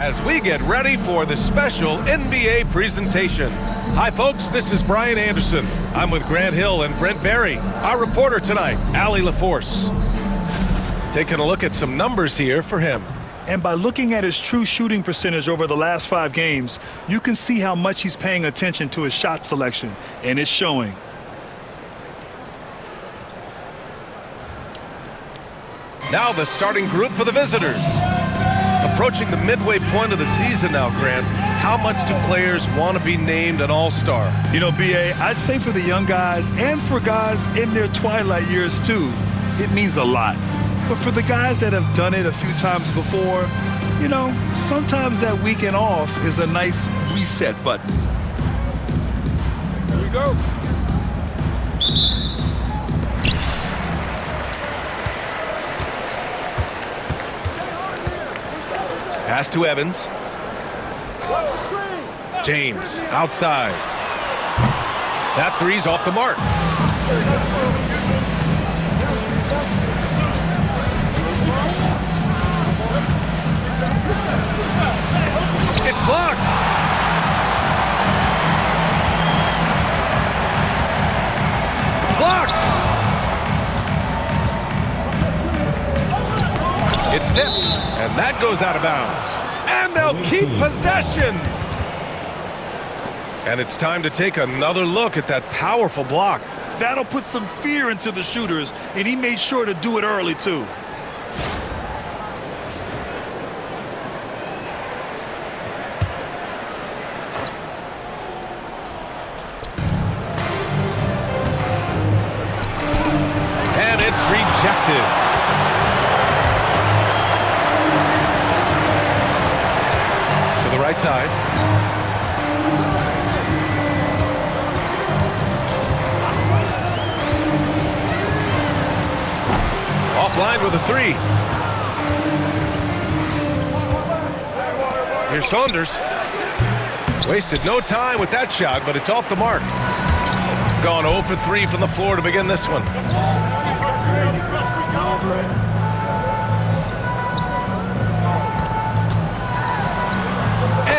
As we get ready for the special NBA presentation. Hi folks, this is Brian Anderson. I'm with Grant Hill and Brent Berry. Our reporter tonight, Allie LaForce. Taking a look at some numbers here for him. And by looking at his true shooting percentage over the last 5 games, you can see how much he's paying attention to his shot selection, and it's showing. Now the starting group for the visitors. Approaching the midway point of the season now, Grant, how much do players want to be named an all-star? You know, B.A., I'd say for the young guys and for guys in their twilight years too, it means a lot. But for the guys that have done it a few times before, you know, sometimes that weekend off is a nice reset button. Here we go. Pass to Evans. Watch the screen. James, outside. That three's off the mark. It's blocked. Blocked. It's tipped, and that goes out of bounds. And they'll keep possession. And it's time to take another look at that powerful block. That'll put some fear into the shooters, and he made sure to do it early too. And it's rejected. Right side. Offline with a 3. Here's Saunders. Wasted no time with that shot, but it's off the mark. Gone 0 for 3 from the floor to begin this one.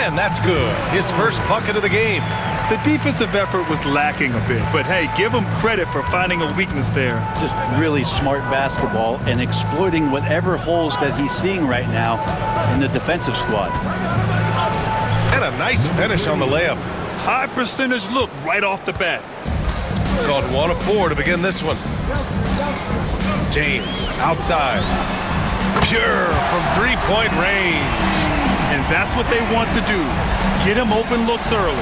And that's good. His first bucket of the game. The defensive effort was lacking a bit, but hey, give him credit for finding a weakness there. Just really smart basketball and exploiting whatever holes that he's seeing right now in the defensive squad. And a nice finish on the layup. High percentage look right off the bat. Called 1 of 4 to begin this one. James outside. Pure from 3-point range. And that's what they want to do. Get him open looks early.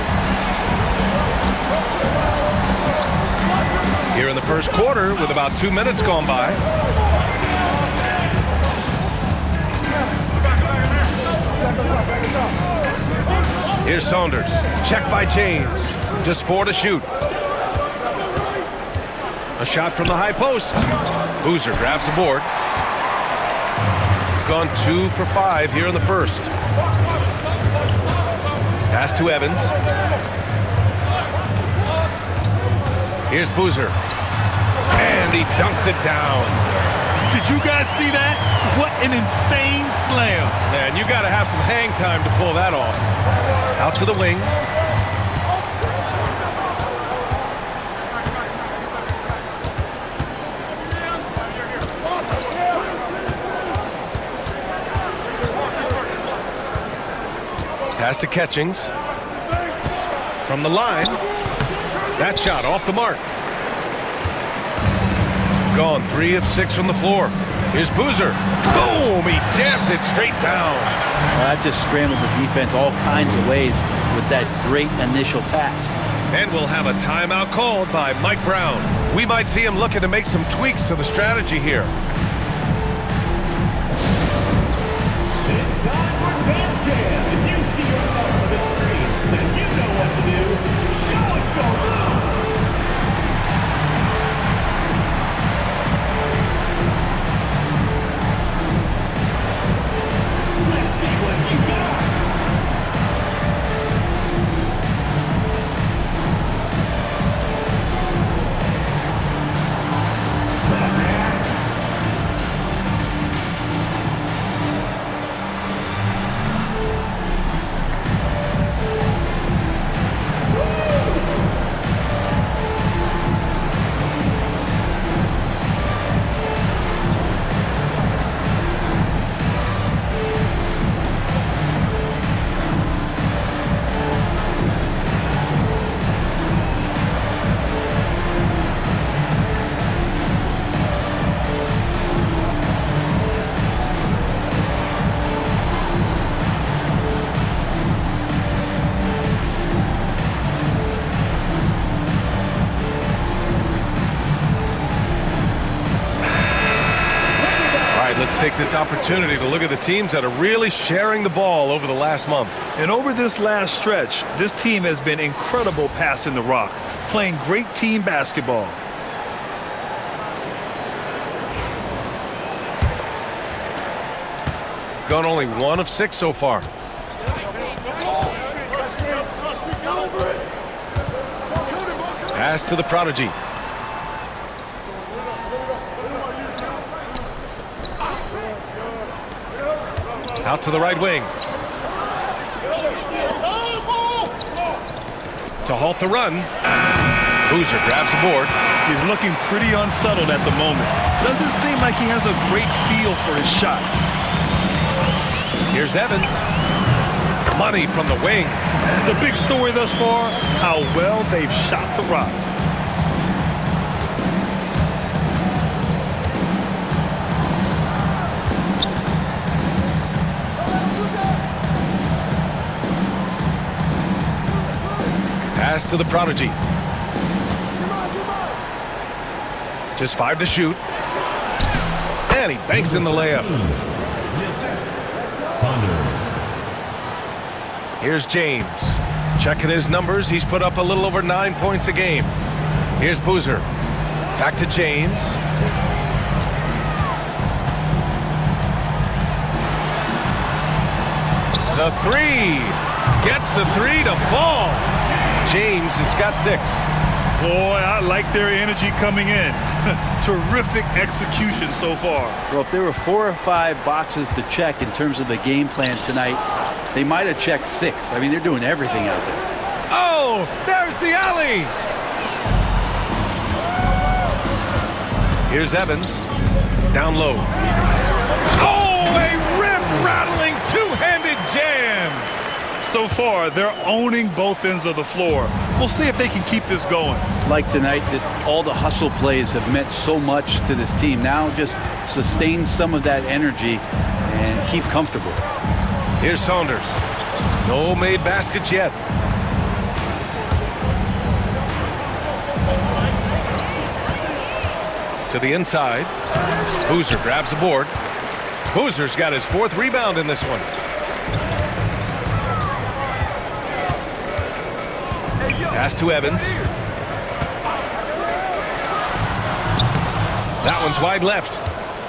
Here in the first quarter with about 2 minutes gone by. Here's Saunders. Check by James. Just 4 to shoot. A shot from the high post. Boozer grabs the board. Gone 2 for 5 here in the first. Pass to Evans. Here's Boozer. And he dunks it down. Did you guys see that? What an insane slam. Man, you got to have some hang time to pull that off. Out to the wing. Pass to Catchings. From the line. That shot off the mark. Gone 3 of 6 from the floor. Here's Boozer. Boom! He jams it straight down. Well, that just scrambled the defense all kinds of ways with that great initial pass. And we'll have a timeout called by Mike Brown. We might see him looking to make some tweaks to the strategy here. It's time for Dance Cam. If you see yourself on the big screen, then you know what to do. Show us your moves. Let's see what you got. this opportunity to look at the teams that are really sharing the ball over the last month. And over this last stretch, this team has been incredible passing the rock, playing great team basketball. Gone only 1 of 6 so far. Pass to the prodigy. Out to the right wing. To halt the run. Boozer grabs the board. He's looking pretty unsettled at the moment. Doesn't seem like he has a great feel for his shot. Here's Evans. Money from the wing. The big story thus far, how well they've shot the rock. Pass to the prodigy. Just 5 to shoot. And he banks in the layup. Here's James. Checking his numbers. He's put up a little over 9 points a game. Here's Boozer. Back to James. The 3. Gets the 3 to fall. James has got 6. Boy, I like their energy coming in. Terrific execution so far. Well, if there were 4 or 5 boxes to check in terms of the game plan tonight, they might have checked 6. I mean, they're doing everything out there. Oh, there's the alley. Here's Evans. Down low. Oh, a rip-rattling two-handed jam. So far, they're owning both ends of the floor. We'll see if they can keep this going. Like tonight, that all the hustle plays have meant so much to this team. Now just sustain some of that energy and keep comfortable. Here's Saunders. No made baskets yet. To the inside. Boozer grabs the board. Boozer's got his 4th rebound in this one. Pass to Evans. That one's wide left.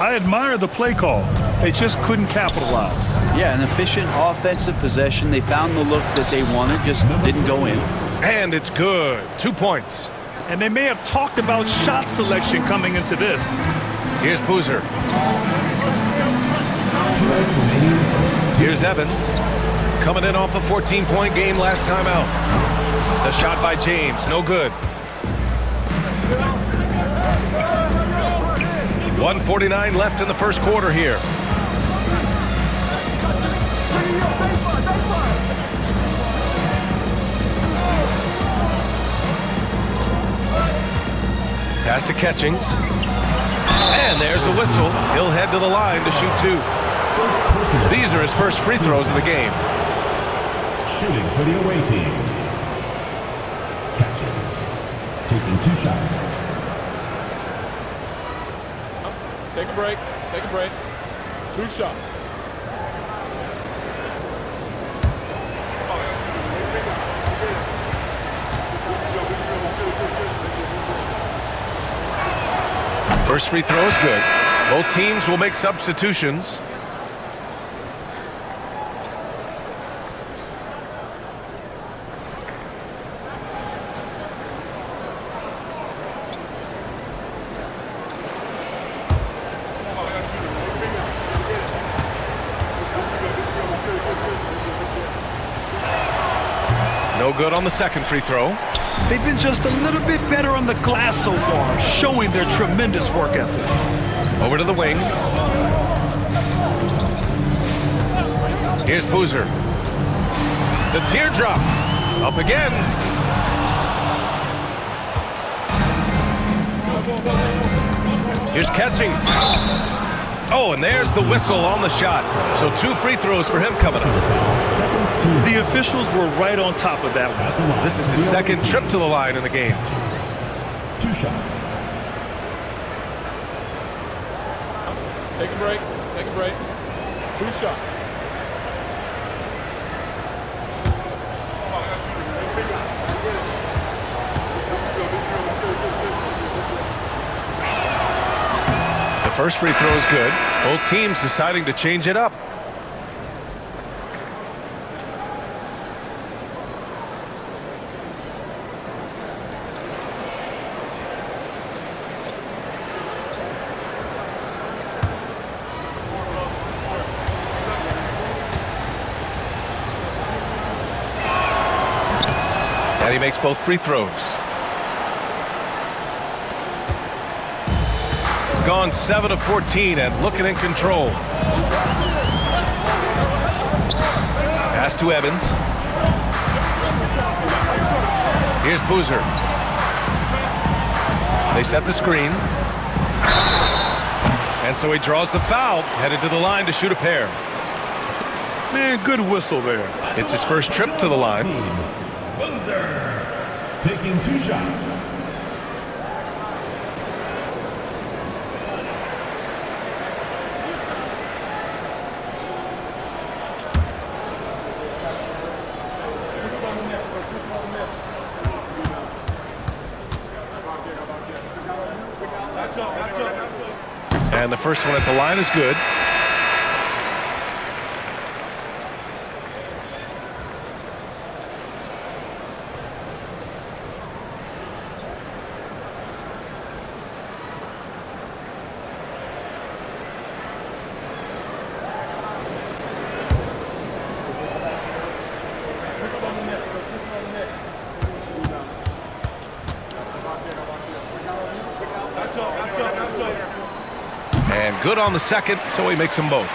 I admire the play call. They just couldn't capitalize. Yeah, an efficient offensive possession. They found the look that they wanted, just didn't go in. And it's good. 2 points. And they may have talked about shot selection coming into this. Here's Boozer. Here's Evans. Coming in off a 14-point game last time out. The shot by James, no good. 1:49 left in the first quarter here. Pass to Catchings. And there's a whistle. He'll head to the line to shoot 2. These are his first free throws of the game. Shooting for the away team. Catchings. Taking 2 shots. Take a break. Take a break. 2 shots. First free throw is good. Both teams will make substitutions. No good on the second free throw. They've been just a little bit better on the glass so far, showing their tremendous work ethic. Over to the wing. Here's Boozer. The teardrop. Up again. Here's Catchings. Oh, and there's the whistle on the shot. So 2 free throws for him coming up. The officials were right on top of that one. This is his second trip to the line in the game. 2 shots. Take a break. Take a break. 2 shots. The first free throw is good. Both teams deciding to change it up. And he makes both free throws. Gone 7 of 14 and looking in control. Pass to Evans. Here's Boozer. They set the screen. And so he draws the foul, headed to the line to shoot a pair. Man, good whistle there. It's his first trip to the line. Boozer taking 2 shots. And the first one at the line is good. And good on the second, so he makes them both.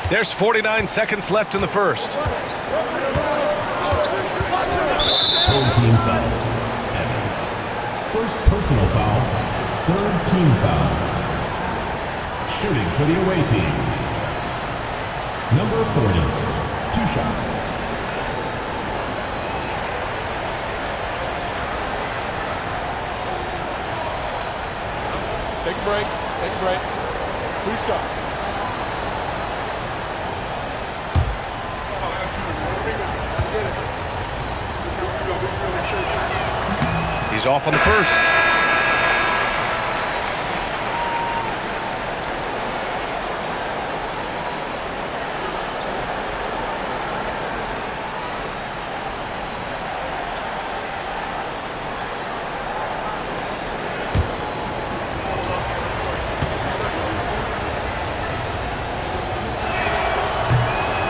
There's 49 seconds left in the first. Third team foul. Evans. First personal foul. Third team foul. Shooting for the away team. Number 40. 2 shots. Take a break. Take a break. 2 shots. He's off on the first.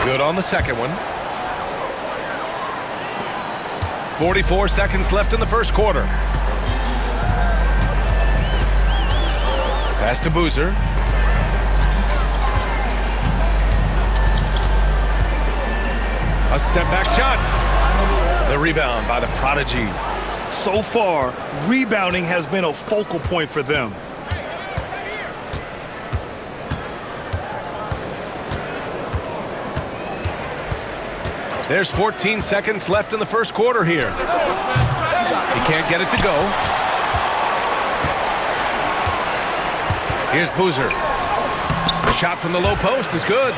Good on the second one. 44 seconds left in the first quarter. Pass to Boozer. A step back shot. The rebound by the prodigy. So far, rebounding has been a focal point for them. There's 14 seconds left in the first quarter here. He can't get it to go. Here's Boozer. The shot from the low post is good.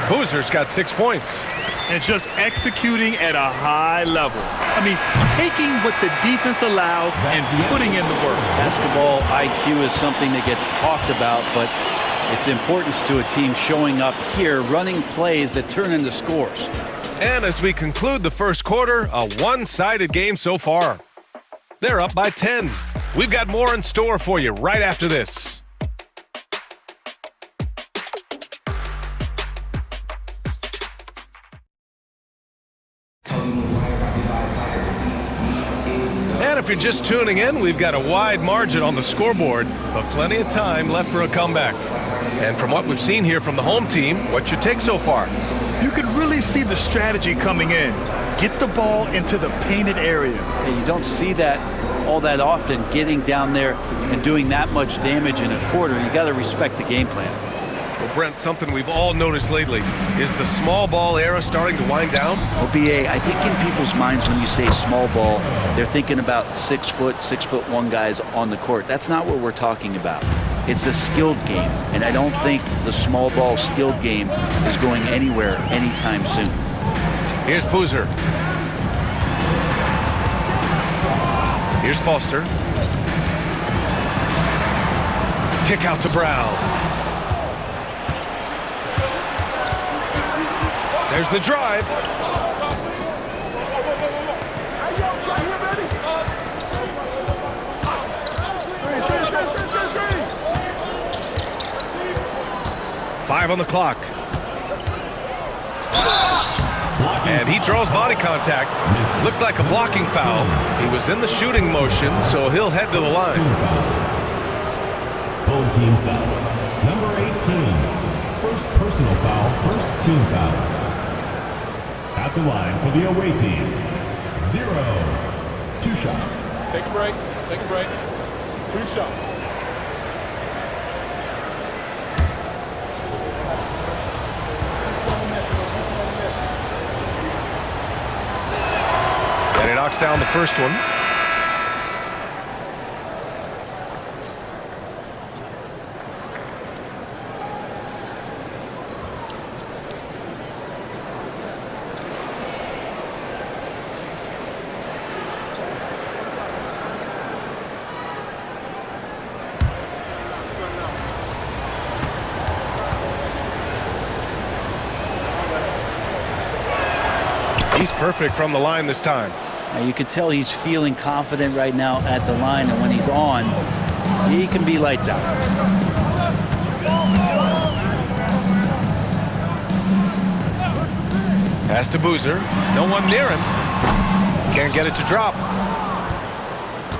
Boozer's got 6 points. And just executing at a high level. I mean, taking what the defense allows and putting in the work. Basketball IQ is something that gets talked about, but its importance to a team showing up here, running plays that turn into scores. And as we conclude the first quarter, a one-sided game so far. They're up by 10. We've got more in store for you right after this. And if you're just tuning in, we've got a wide margin on the scoreboard, but plenty of time left for a comeback. And from what we've seen here from the home team, what's your take so far? You can really see the strategy coming in. Get the ball into the painted area. And you don't see that all that often, getting down there and doing that much damage in a quarter. You got to respect the game plan. The Brent, something we've all noticed lately. Is the small ball era starting to wind down? Well, BA, I think in people's minds when you say small ball, they're thinking about 6 foot, 6'1" guys on the court. That's not what we're talking about. It's a skilled game, and I don't think the small ball skilled game is going anywhere anytime soon. Here's Boozer. Here's Foster. Kick out to Brown. There's the drive. Five on the clock. And he draws body contact. Looks like a blocking foul. He was in the shooting motion, so he'll head to the line. Home team foul. Number 18. First personal foul, first team foul. At the line for the away team. 0. 2 shots. Take a break. Take a break. 2 shots. And he knocks down the first one. He's perfect from the line this time. Now you could tell he's feeling confident right now at the line, and when he's on, he can be lights out. Pass to Boozer. No one near him. Can't get it to drop.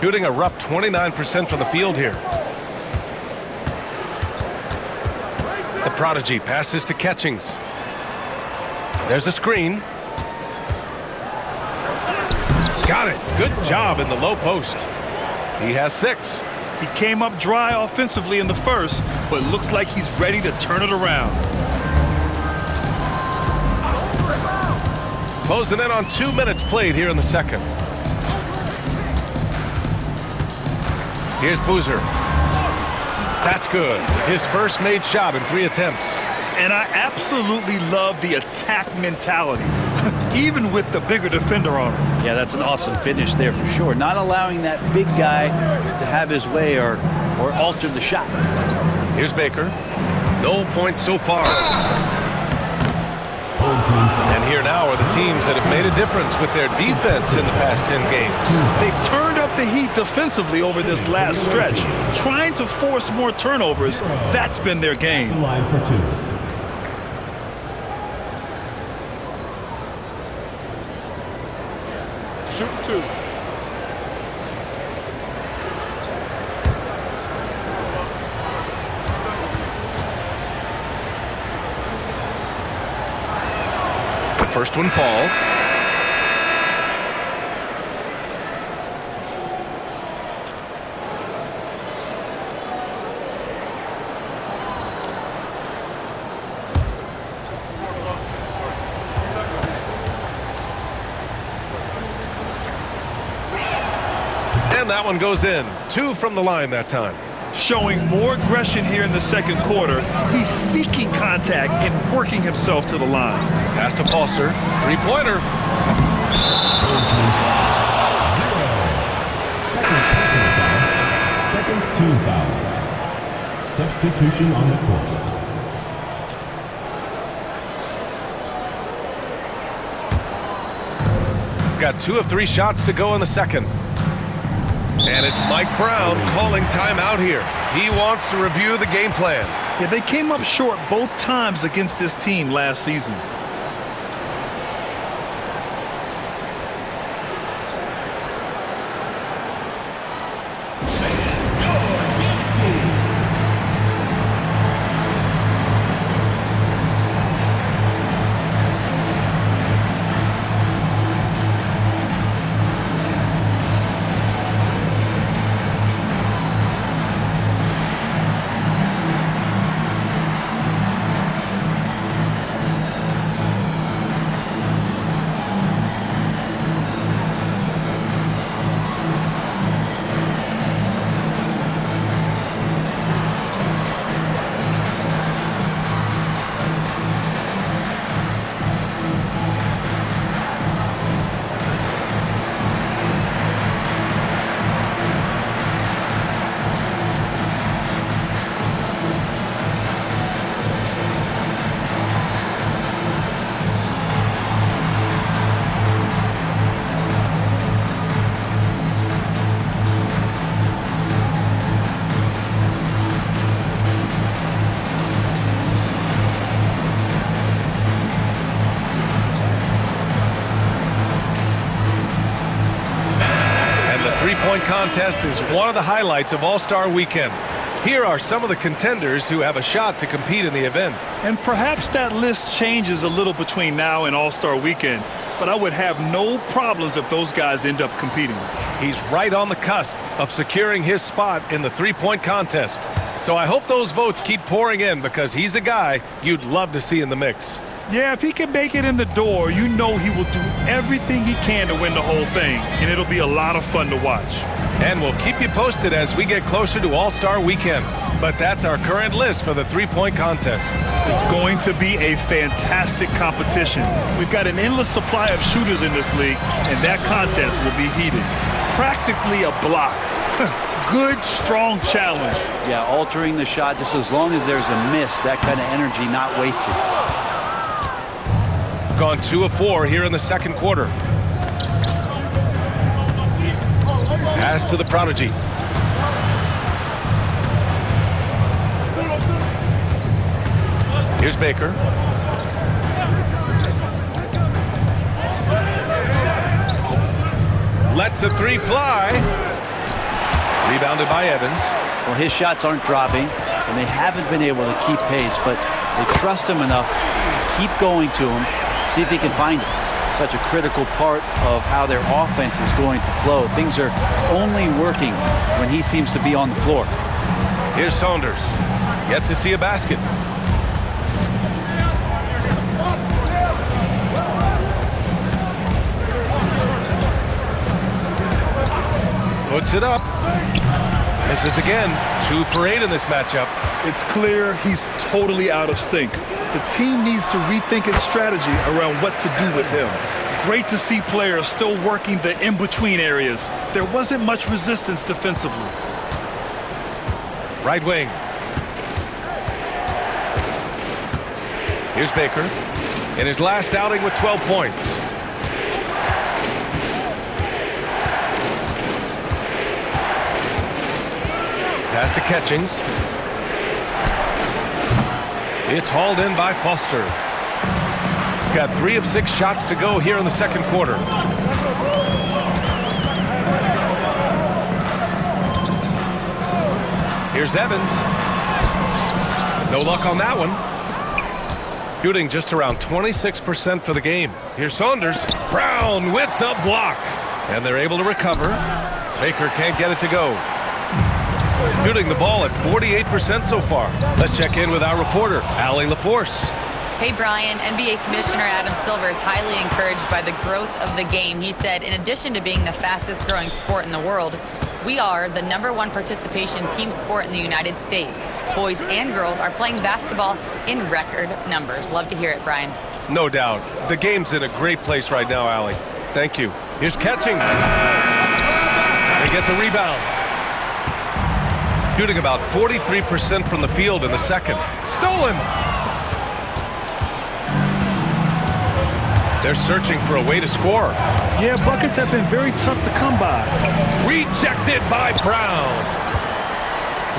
Shooting a rough 29% from the field here. The prodigy passes to Catchings. There's a screen. Got it. Good job in the low post. He has 6. He came up dry offensively in the first, but looks like he's ready to turn it around. Closing in on 2 minutes played here in the second. Here's Boozer. That's good. His first made shot in 3 attempts. And I absolutely love the attack mentality, even with the bigger defender on him. Yeah, that's an awesome finish there for sure. Not allowing that big guy to have his way or alter the shot. Here's Baker. No points so far. And here now are the teams that have made a difference with their defense in the past 10 games. They've turned up the heat defensively over this last stretch, trying to force more turnovers. That's been their game. Line for 2. Shoot 2. The first one falls. And that one goes in. 2 from the line that time. Showing more aggression here in the second quarter. He's seeking contact and working himself to the line. Pass to Foster. 3-pointer. 0. Second personal foul. Second team foul. Substitution on the court. Got 2 of 3 shots to go in the second. And it's Mike Brown calling timeout here. He wants to review the game plan. Yeah, they came up short both times against this team last season. contest is one of the highlights of All-Star Weekend. Here are some of the contenders who have a shot to compete in the event. And perhaps that list changes a little between now and All-Star Weekend, but I would have no problems if those guys end up competing. He's right on the cusp of securing his spot in the three-point contest. So I hope those votes keep pouring in because he's a guy you'd love to see in the mix. Yeah, if he can make it in the door, you know he will do everything he can to win the whole thing, and it'll be a lot of fun to watch. And we'll keep you posted as we get closer to All-Star Weekend. But that's our current list for the three-point contest. It's going to be a fantastic competition. We've got an endless supply of shooters in this league, and that contest will be heated. Practically a block. Good, strong challenge. Yeah, altering the shot just as long as there's a miss, that kind of energy not wasted. Gone 2 of 4 here in the second quarter. Pass to the prodigy. Here's Baker. Lets the three fly. Rebounded by Evans. Well, his shots aren't dropping, and they haven't been able to keep pace, but they trust him enough to keep going to him, see if he can find it. Such a critical part of how their offense is going to flow. Things are only working when he seems to be on the floor. Here's Saunders. Yet to see a basket. Puts it up. Misses again. 2 for 8 in this matchup. It's clear he's totally out of sync. The team needs to rethink its strategy around what to do with him. Great to see players still working the in-between areas. There wasn't much resistance defensively. Right wing. Here's Baker in his last outing with 12 points. Pass to Catchings. It's hauled in by Foster. Got 3 of 6 shots to go here in the second quarter. Here's Evans. No luck on that one. Shooting just around 26% for the game. Here's Saunders. Brown with the block. And they're able to recover. Baker can't get it to go. Shooting the ball at 48% so far. Let's check in with our reporter, Allie LaForce. Hey, Brian. NBA Commissioner Adam Silver is highly encouraged by the growth of the game. He said, in addition to being the fastest growing sport in the world, we are the #1 participation team sport in the United States. Boys and girls are playing basketball in record numbers. Love to hear it, Brian. No doubt. The game's in a great place right now, Allie. Thank you. Here's Catchings. They get the rebound. Shooting about 43% from the field in the second. Stolen. They're searching for a way to score. Yeah, buckets have been very tough to come by. Rejected by Brown.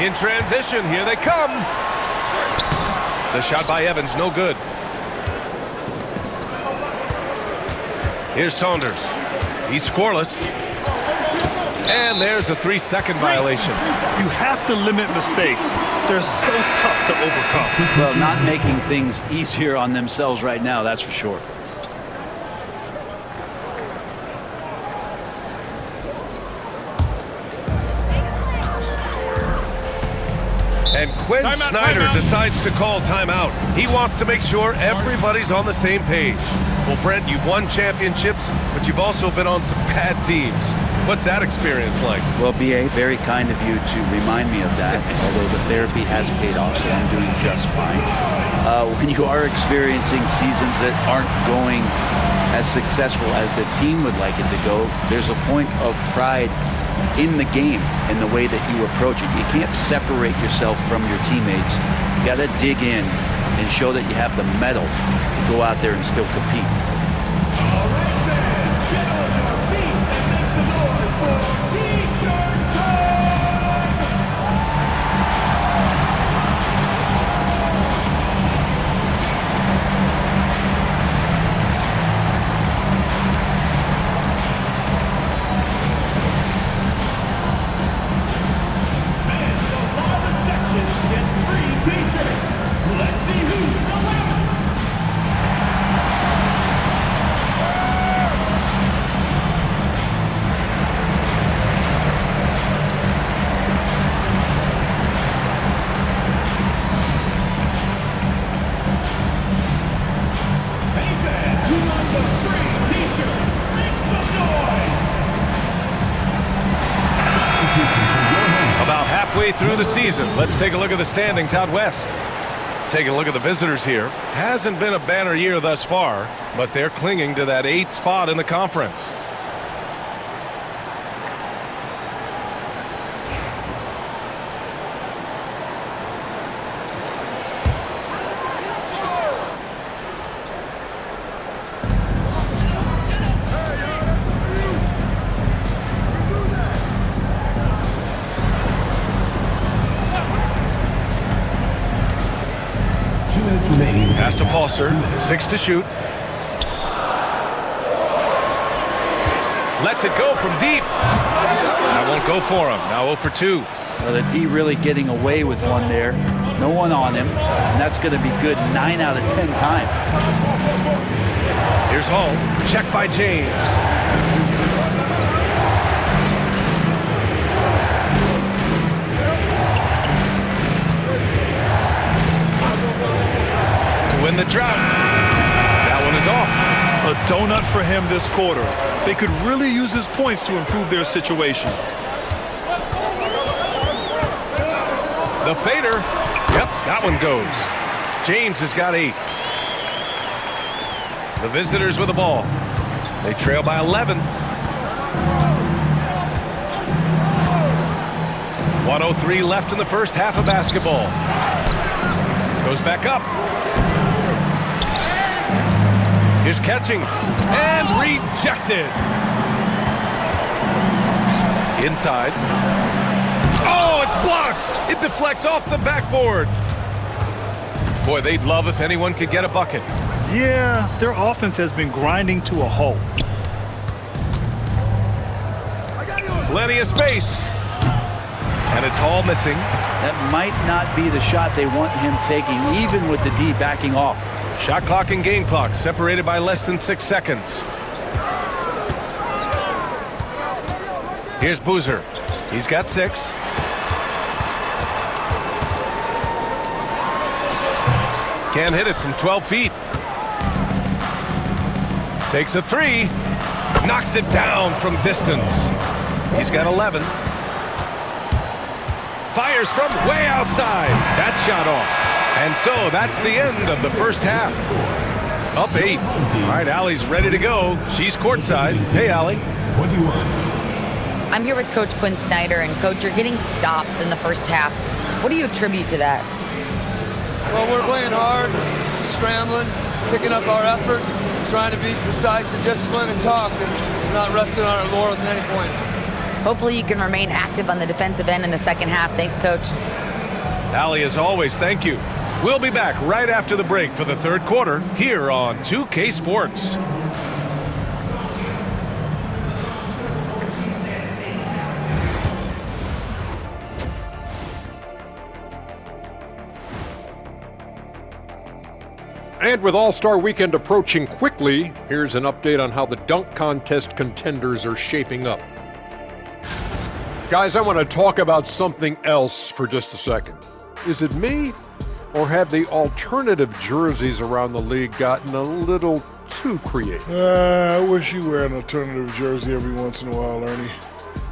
In transition, here they come. The shot by Evans, no good. Here's Saunders. He's scoreless. And there's a 3-second violation. You have to limit mistakes. They're so tough to overcome. Well, not making things easier on themselves right now, that's for sure. And Quinn Snyder decides to call timeout. He wants to make sure everybody's on the same page. Well, Brent, you've won championships, but you've also been on some bad teams. What's that experience like? Well, B.A., very kind of you to remind me of that, although the therapy has paid off, so I'm doing just fine. When you are experiencing seasons that aren't going as successful as the team would like it to go, there's a point of pride in the game and the way that you approach it. You can't separate yourself from your teammates. You got to dig in and show that you have the mettle to go out there and still compete. All right, fans, get on your feet and make some noise for T-shirt time! through the season. Let's take a look at the standings out west. Taking a look at the visitors here. Hasn't been a banner year thus far, but they're clinging to that 8th spot in the conference. Pass to Foster, 6 to shoot. Lets it go from deep. That won't go for him. Now 0 for 2. Well, the D really getting away with one there. No one on him, and that's going to be good 9 out of 10 times. Here's Hall. Check by James. Win the drought. That one is off. A donut for him this quarter. They could really use his points to improve their situation. The fader. Yep, that one goes. James has got 8. The visitors with the ball. They trail by 11. 1:03 left in the first half of basketball. Goes back up. Here's Catchings, and rejected. Inside. Oh, it's blocked. It deflects off the backboard. Boy, they'd love if anyone could get a bucket. Yeah, their offense has been grinding to a halt. Plenty of space. And it's Hall missing. That might not be the shot they want him taking, even with the D backing off. Shot clock and game clock separated by less than 6 seconds. Here's Boozer. He's got 6. Can't hit it from 12 feet. Takes a 3. Knocks it down from distance. He's got 11. Fires from way outside. That shot off. And so that's the end of the first half. Up 8. All right, Allie's ready to go. She's courtside. Hey, Allie. 21. I'm here with Coach Quinn Snyder, and Coach, you're getting stops in the first half. What do you attribute to that? Well, we're playing hard, scrambling, picking up our effort, trying to be precise and disciplined and talk, and not resting on our laurels at any point. Hopefully you can remain active on the defensive end in the second half. Thanks, Coach. Allie, as always, thank you. We'll be back right after the break for the third quarter here on 2K Sports. And with All-Star Weekend approaching quickly, here's an update on how the dunk contest contenders are shaping up. Guys, I want to talk about something else for just a second. Is it me, or have the alternative jerseys around the league gotten a little too creative? I wish you wear an alternative jersey every once in a while, Ernie.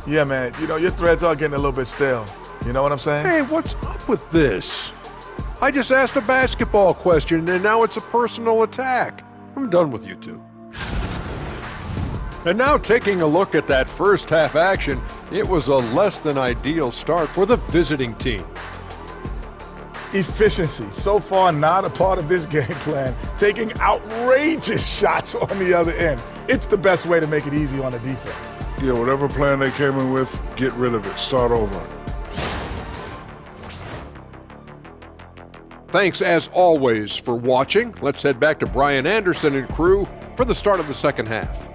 Yeah, man. You know, your threads are getting a little bit stale. You know what I'm saying? Hey, what's up with this? I just asked a basketball question, and now it's a personal attack. I'm done with you two. And now taking a look at that first half action, it was a less than ideal start for the visiting team. Efficiency, so far not a part of this game plan. Taking outrageous shots on the other end. It's the best way to make it easy on the defense. Yeah, whatever plan they came in with, get rid of it. Start over. Thanks, as always, for watching. Let's head back to Brian Anderson and crew for the start of the second half.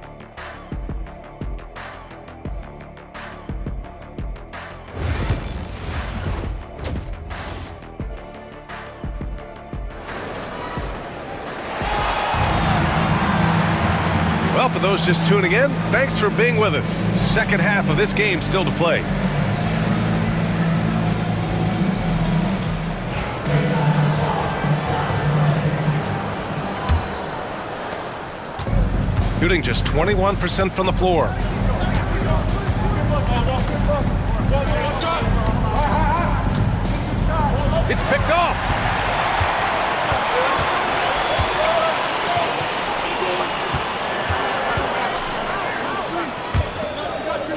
Well, for those just tuning in, thanks for being with us. Second half of this game still to play. Shooting just 21% from the floor. It's picked off.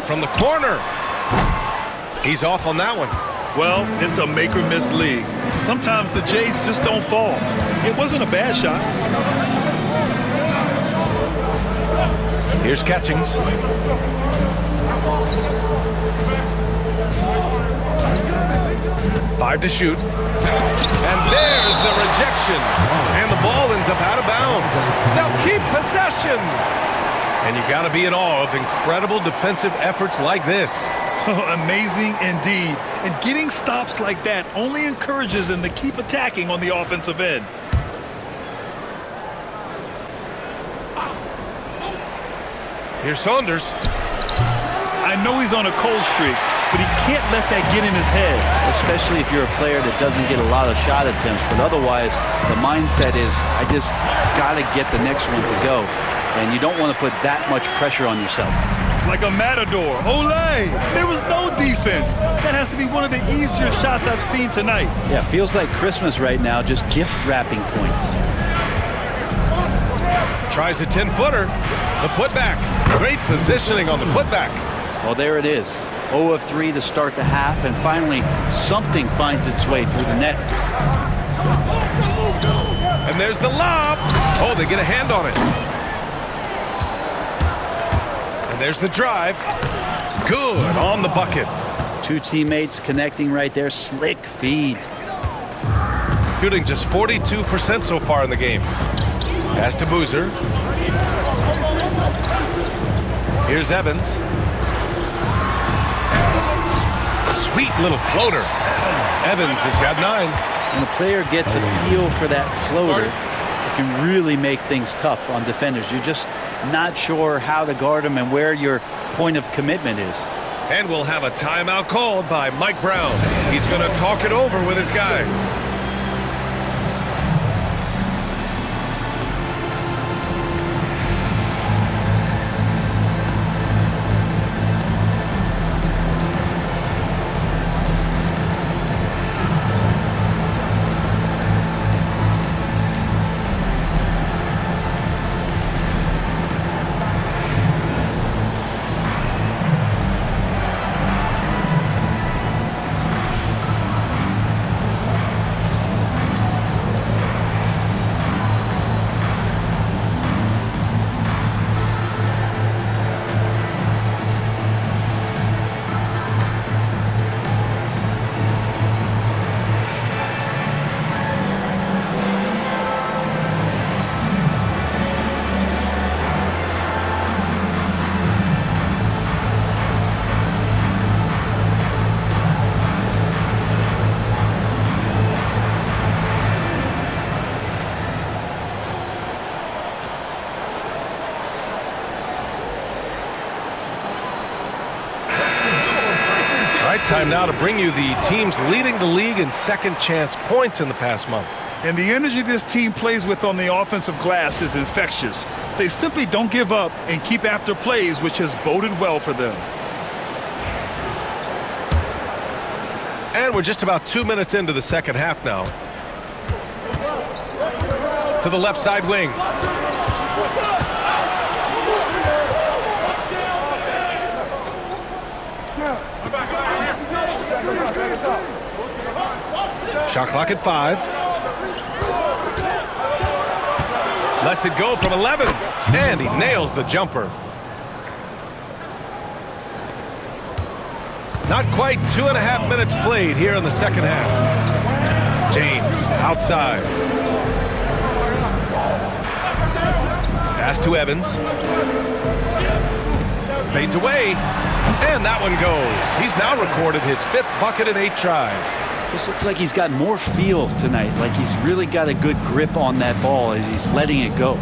From the corner. He's off on that one. Well, it's a make-or-miss league. Sometimes the Jays just don't fall. It wasn't a bad shot. Here's Catchings. 5 to shoot. And there's the rejection. And the ball ends up out of bounds. Now keep possession. And you got to be in awe of incredible defensive efforts like this. Amazing indeed. And getting stops like that only encourages them to keep attacking on the offensive end. Here's Saunders. I know he's on a cold streak, but he can't let that get in his head. Especially if you're a player that doesn't get a lot of shot attempts, but otherwise the mindset is, I just got to get the next one to go. And you don't want to put that much pressure on yourself. Like a matador. Olé! There was no defense. That has to be one of the easier shots I've seen tonight. Yeah, feels like Christmas right now, just gift wrapping points. Tries a 10-footer. The putback. Great positioning on the putback. Well, there it is. 0 of 3 to start the half, and finally something finds its way through the net. And there's the lob. Oh, they get a hand on it. And there's the drive. Good on the bucket. 2 teammates connecting right there. Slick feed. Shooting just 42% so far in the game. Pass to Boozer. Here's Evans. Sweet little floater. Evans has got 9. When the player gets a feel for that floater, it can really make things tough on defenders. You're just not sure how to guard them and where your point of commitment is. And we'll have a timeout called by Mike Brown. He's going to talk it over with his guys. Time now to bring you the teams leading the league in second chance points in the past month. And the energy this team plays with on the offensive glass is infectious. They simply don't give up and keep after plays, which has boded well for them. And we're just about 2 minutes into the second half now. To the left side wing. Shot clock at 5. Lets it go from 11. And he nails the jumper. Not quite 2.5 minutes played here in the second half. James outside. Pass to Evans. Fades away. And that one goes. He's now recorded his 5th bucket in 8 tries. This looks like he's got more feel tonight, like he's really got a good grip on that ball as he's letting it go.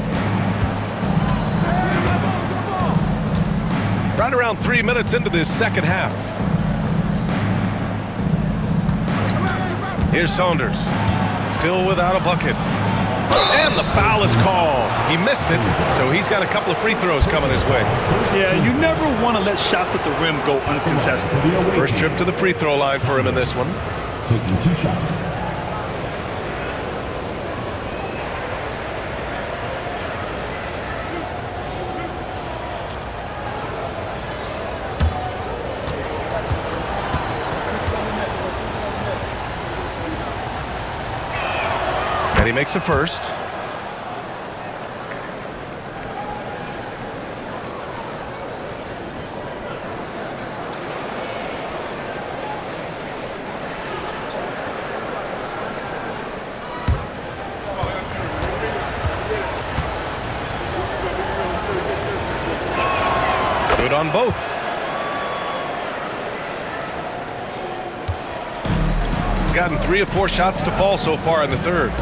Right around 3 minutes into this second half. Here's Saunders. Still without a bucket. And the foul is called. He missed it, so he's got a couple of free throws coming his way. Yeah, you never want to let shots at the rim go uncontested. First trip to the free throw line for him in this one. Taking 2 shots. makes a first. Good on both. Gotten 3 of 4 shots to fall so far in the third.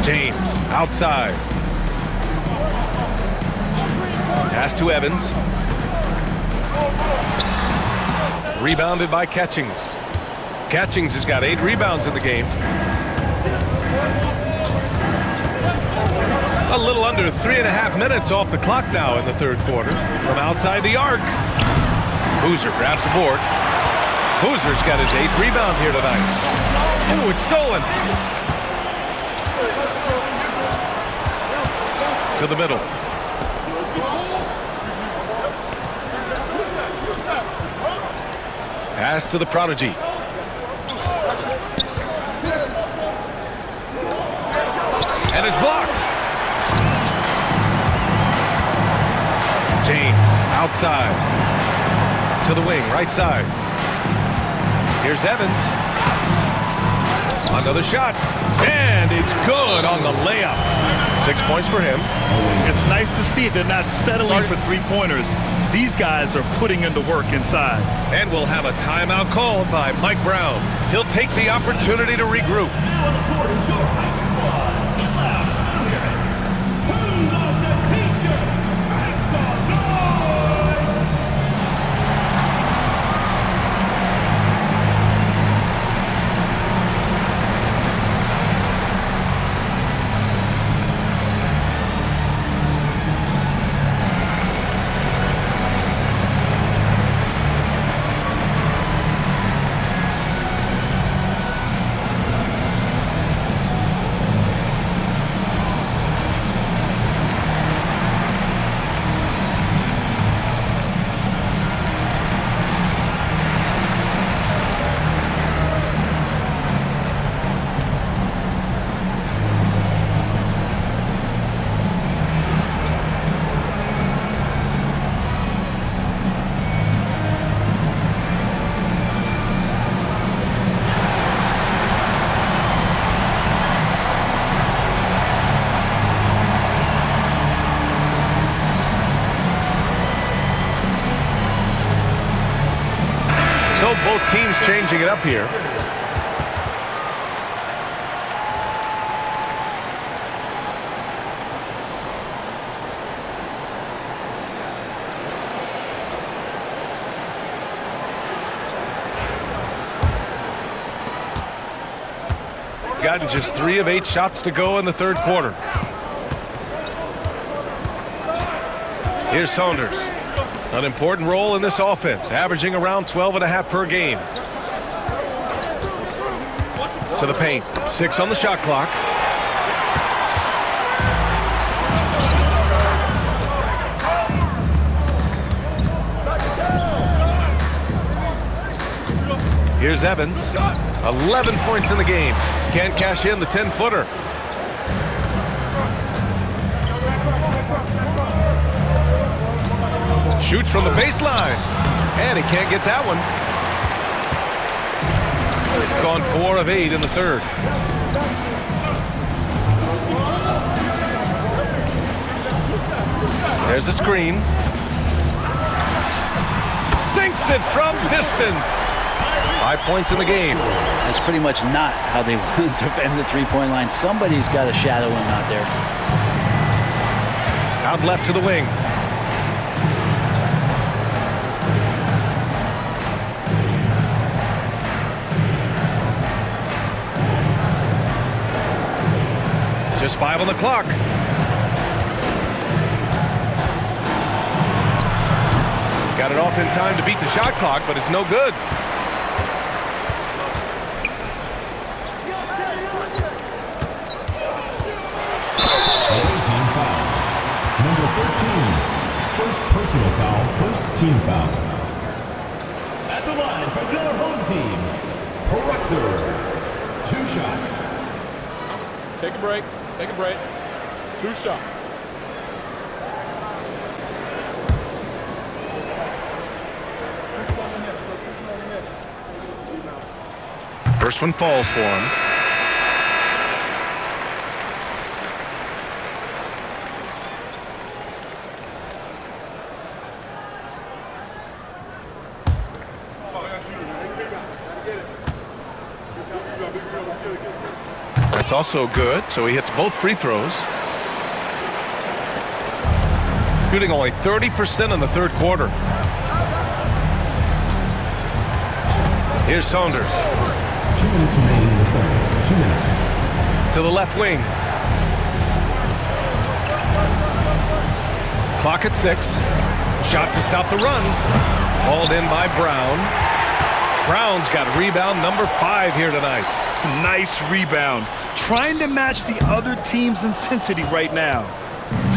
James outside. Pass to Evans. Rebounded by Catchings. Catchings has got 8 rebounds in the game. A little under 3.5 minutes off the clock now in the third quarter. From outside the arc. Boozer grabs the board. Boozer's got his 8th rebound here tonight. Oh, it's stolen. To the middle. Pass to the prodigy. And it's blocked. James outside. To the wing, right side. Here's Evans. Another shot. And it's good on the layup. 6 points for him. It's nice to see they're not settling for three-pointers. These guys are putting in the work inside. And we'll have a timeout called by Mike Brown. He'll take the opportunity to regroup. So both teams changing it up here. Gotten just 3 of 8 shots to go in the third quarter. Here's Saunders. An important role in this offense, averaging around 12.5 per game. To the paint. 6 on the shot clock. Here's Evans. 11 points in the game. Can't cash in the 10-footer. Shoots from the baseline. And he can't get that one. Gone 4 of 8 in the third. There's a screen. Sinks it from distance. 5 points in the game. That's pretty much not how they want to defend the three-point line. Somebody's got to shadow him out there. Out left to the wing. Just 5 on the clock. Got it off in time to beat the shot clock, but it's no good. Number 13, first personal foul, first team foul. At the line for your home team, Proctor, 2 shots. Take a break. Take a break. 2 shots. First one falls for him. That's also good, so he hits both free throws. Shooting only 30% in the third quarter. Here's Saunders. 2 minutes remaining in the third. 2 minutes. To the left wing. Clock at 6. Shot to stop the run. Hauled in by Brown. Brown's got rebound number 5 here tonight. Nice rebound. Trying to match the other team's intensity right now.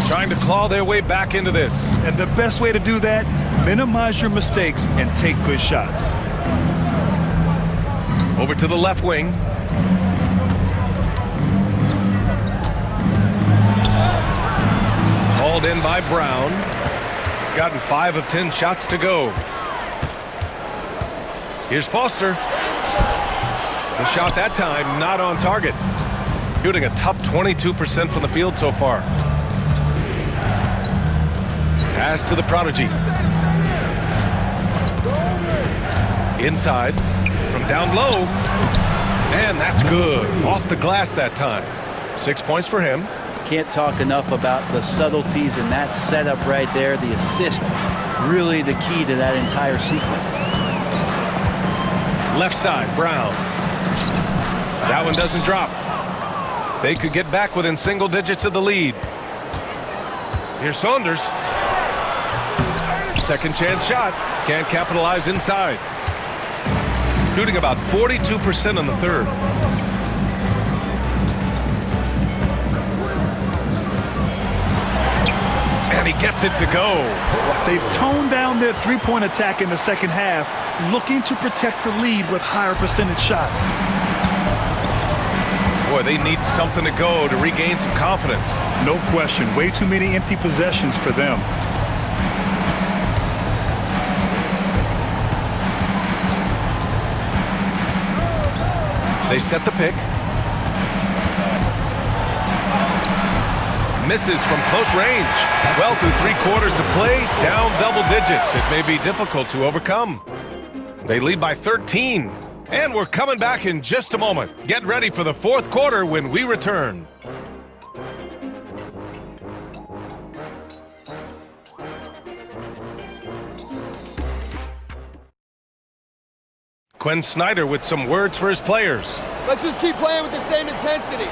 Trying to claw their way back into this. And the best way to do that, minimize your mistakes and take good shots. Over to the left wing. Hauled in by Brown. Gotten 5 of 10 shots to go. Here's Foster. The shot that time not on target. Shooting a tough 22% from the field so far. Pass to the prodigy. Inside. From down low. And that's good. Off the glass that time. 6 points for him. Can't talk enough about the subtleties in that setup right there. The assist, really the key to that entire sequence. Left side, Brown. That one doesn't drop. They could get back within single digits of the lead. Here's Saunders. Second chance shot. Can't capitalize inside. Shooting about 42% in the third. And he gets it to go. They've toned down their three-point attack in the second half, looking to protect the lead with higher percentage shots. Boy, they need something to go to regain some confidence. No question. Way too many empty possessions for them. They set the pick. Misses from close range. Well through 3/4 of play, down double digits. It may be difficult to overcome. They lead by 13. And we're coming back in just a moment. Get ready for the fourth quarter when we return. Quinn Snyder with some words for his players. Let's just keep playing with the same intensity,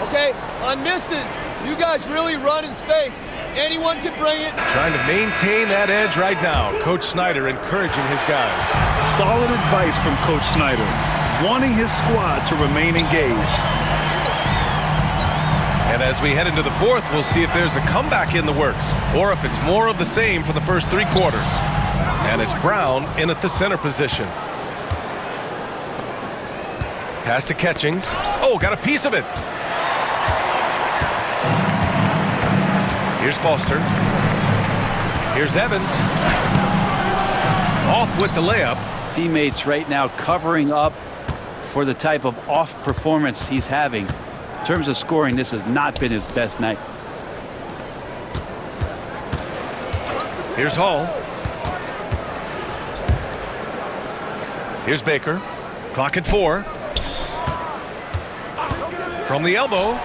okay? On misses, you guys really run in space. Anyone can bring it. Trying to maintain that edge right now. Coach Snyder encouraging his guys. Solid advice from Coach Snyder, wanting his squad to remain engaged. And as we head into the fourth, we'll see if there's a comeback in the works or if it's more of the same for the first 3 quarters. And it's Brown in at the center position. Pass to Catchings. Oh, got a piece of it. Here's Foster. Here's Evans. Off with the layup. Teammates right now covering up for the type of off performance he's having. In terms of scoring, this has not been his best night. Here's Hall. Here's Baker. Clock at 4. From the elbow.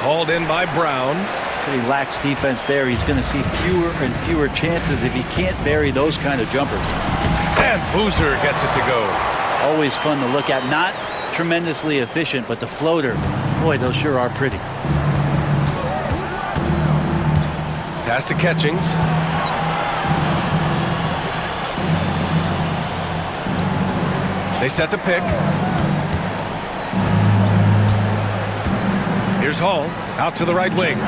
Hauled in by Brown. Pretty lax defense there. He's going to see fewer and fewer chances if he can't bury those kind of jumpers. And Boozer gets it to go. Always fun to look at. Not tremendously efficient, but the floater, boy, those sure are pretty. Pass to Catchings. They set the pick. Here's Hall, out to the right wing.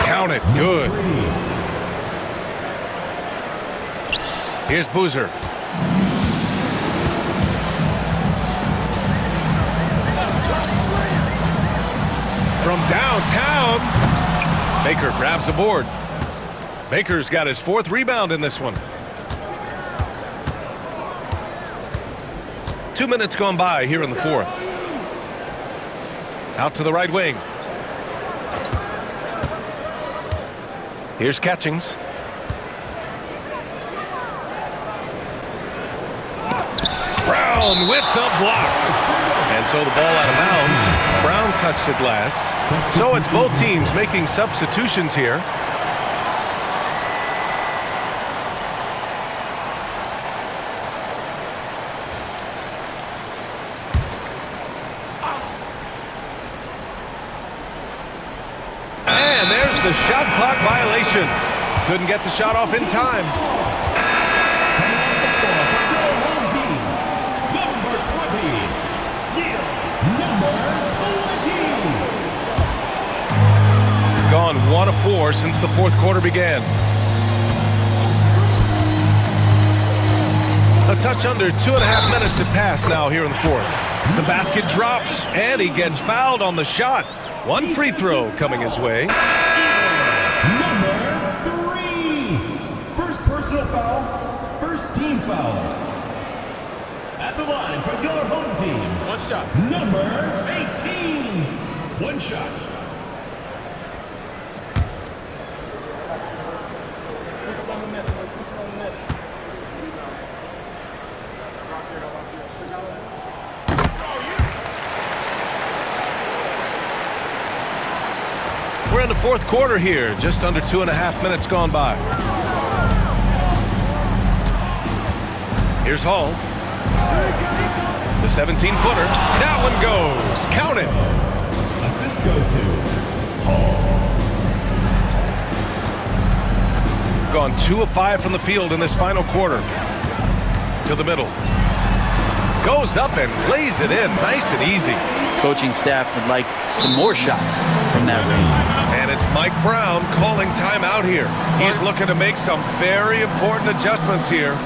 Count it, good. Here's Boozer. Downtown. Baker grabs the board. Baker's got his 4th rebound in this one. 2 minutes gone by here in the 4th. Out to the right wing. Here's Catchings. Brown with the block. And so the ball out of bounds. Brown touched it last. So it's both teams making substitutions here. And there's the shot clock violation. Couldn't get the shot off in time. Gone 1 of 4 since the 4th quarter began. A touch under 2.5 minutes have passed now here in the 4th. The basket drops, and he gets fouled on the shot. 1 free throw coming his way. Number 3. First personal foul, first team foul. At the line for your home team. 1 shot. Number 18. 1 shot. We're in the 4th quarter here, just under 2.5 minutes gone by. Here's Hall. The 17-footer. That one goes. Count it. Assist goes to Hall. Gone 2 of 5 from the field in this final quarter. To the middle. Goes up and lays it in. Nice and easy. Coaching staff would like some more shots from that range. And it's Mike Brown calling timeout here. He's looking to make some very important adjustments here.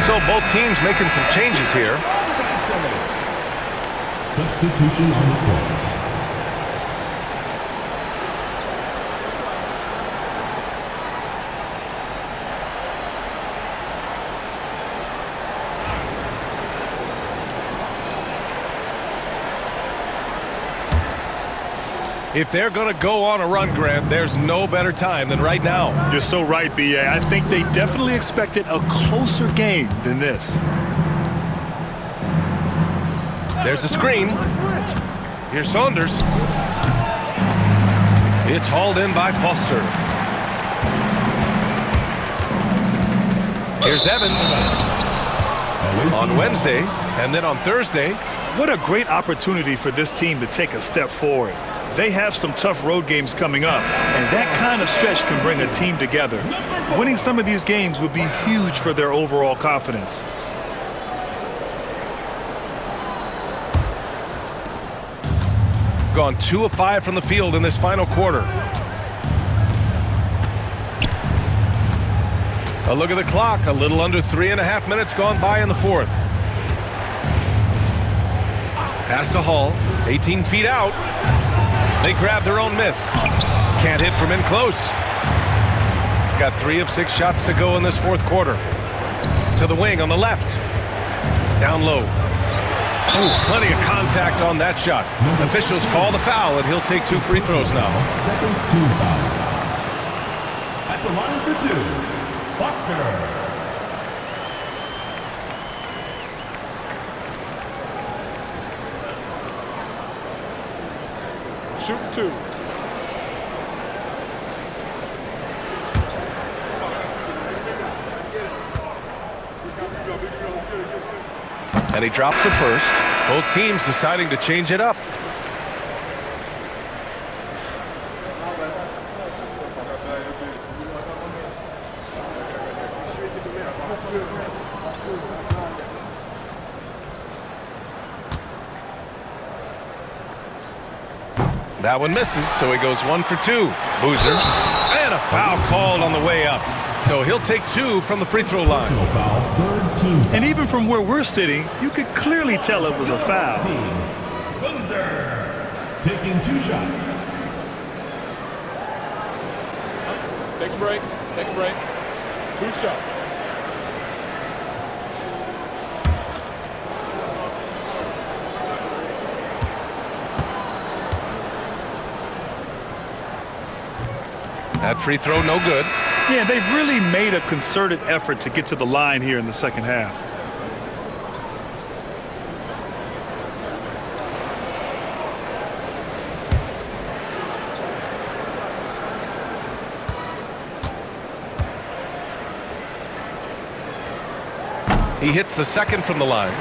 So both teams making some changes here. Substitution on the court. If they're going to go on a run, Grant, there's no better time than right now. You're so right, B.A. I think they definitely expected a closer game than this. There's a screen. Here's Saunders. It's hauled in by Foster. Here's Evans. On Wednesday, and then on Thursday. What a great opportunity for this team to take a step forward. They have some tough road games coming up, and that kind of stretch can bring a team together. Winning some of these games would be huge for their overall confidence. Gone 2 of 5 from the field in this final quarter. A look at the clock. A little under 3.5 minutes gone by in the 4th. Pass to Hall, 18 feet out. They grab their own miss. Can't hit from in close. Got 3 of 6 shots to go in this fourth quarter. To the wing on the left. Down low. Ooh, plenty of contact on that shot. Officials call the foul, and he'll take 2 free throws now. Second team foul. At the line for 2, Foster. Shoot 2. And he drops it first. Both teams deciding to change it up. That one misses, so he goes 1 for 2. Boozer. And a foul called on the way up. So he'll take 2 from the free throw line. Foul, third team. And even from where we're sitting, you could clearly tell it was a foul. Boozer taking 2 shots. Take a break. Take a break. 2 shots. That free throw no good. Yeah, they've really made a concerted effort to get to the line here in the second half. He hits the second from the line.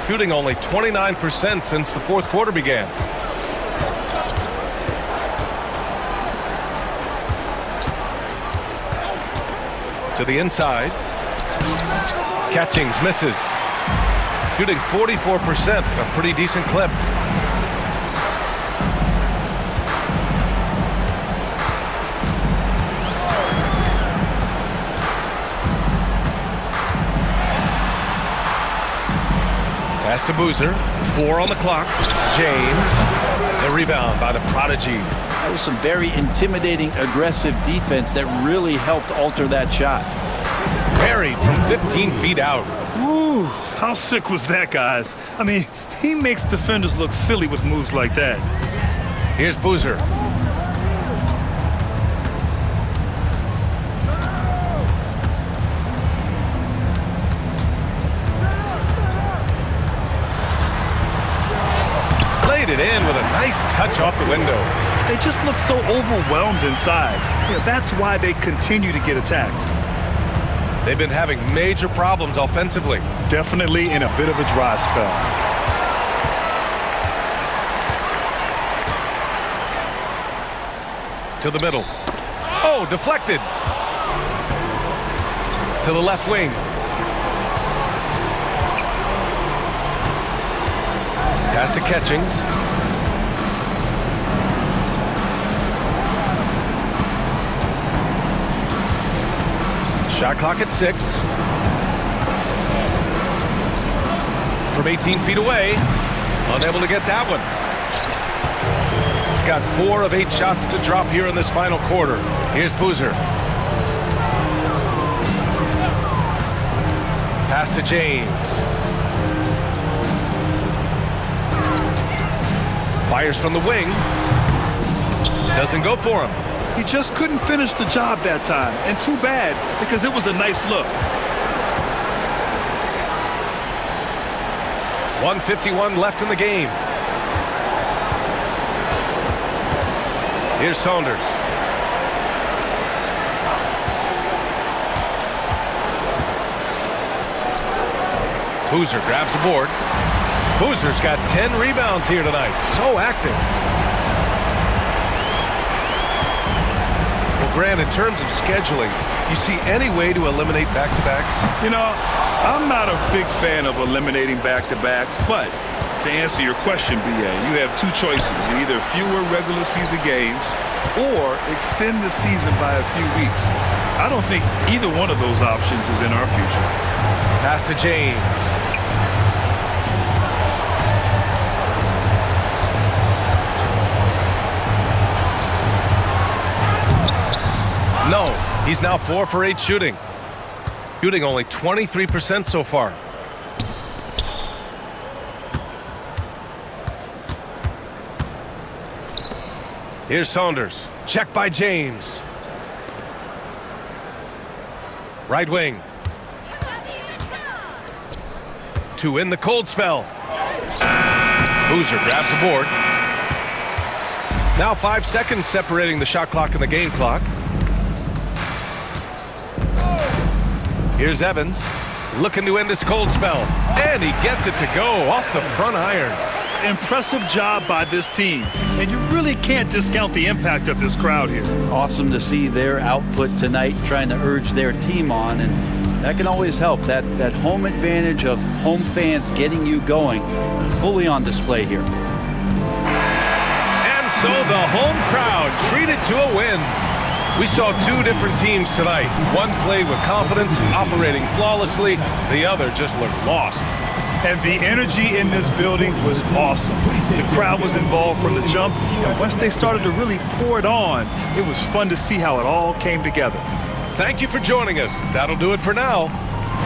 Shooting only 29% since the fourth quarter began. To the inside. Catchings misses. Shooting 44%, a pretty decent clip. Pass to Boozer. 4 on the clock. James. The rebound by the prodigy. That was some very intimidating, aggressive defense that really helped alter that shot. Buried from 15 feet out. Ooh, how sick was that, guys? I mean, he makes defenders look silly with moves like that. Here's Boozer. Laid it in with a nice touch off the window. They just look so overwhelmed inside. Yeah, that's why they continue to get attacked. They've been having major problems offensively. Definitely in a bit of a dry spell. To the middle. Oh, deflected. To the left wing. Pass to Catchings. Shot clock at 6. From 18 feet away. Unable to get that one. Got 4 of 8 shots to drop here in this final quarter. Here's Boozer. Pass to James. Fires from the wing. Doesn't go for him. He just couldn't finish the job that time, and too bad, because it was a nice look. 1:51 left in the game. Here's Saunders. Boozer grabs the board. Boozer's got 10 rebounds here tonight. So active. Grant, in terms of scheduling, you see any way to eliminate back-to-backs? You know, I'm not a big fan of eliminating back-to-backs, but to answer your question, BA, you have 2 choices. Either fewer regular season games or extend the season by a few weeks. I don't think either one of those options is in our future. Pass to James. No, he's now 4 for 8 shooting. Shooting only 23% so far. Here's Saunders. Check by James. Right wing. To in the cold spell. Boozer grabs the board. Now 5 seconds separating the shot clock and the game clock. Here's Evans, looking to end this cold spell. And he gets it to go off the front iron. Impressive job by this team. And you really can't discount the impact of this crowd here. Awesome to see their output tonight, trying to urge their team on, and that can always help. That home advantage of home fans getting you going, fully on display here. And so the home crowd treated to a win. We saw 2 different teams tonight. One played with confidence, operating flawlessly. The other just looked lost. And the energy in this building was awesome. The crowd was involved from the jump, and once they started to really pour it on, it was fun to see how it all came together. Thank you for joining us. That'll do it for now.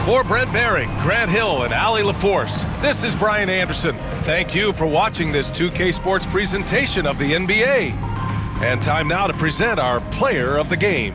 For Brent Barry, Grant Hill, and Allie LaForce, this is Brian Anderson. Thank you for watching this 2K Sports presentation of the NBA. And time now to present our player of the game.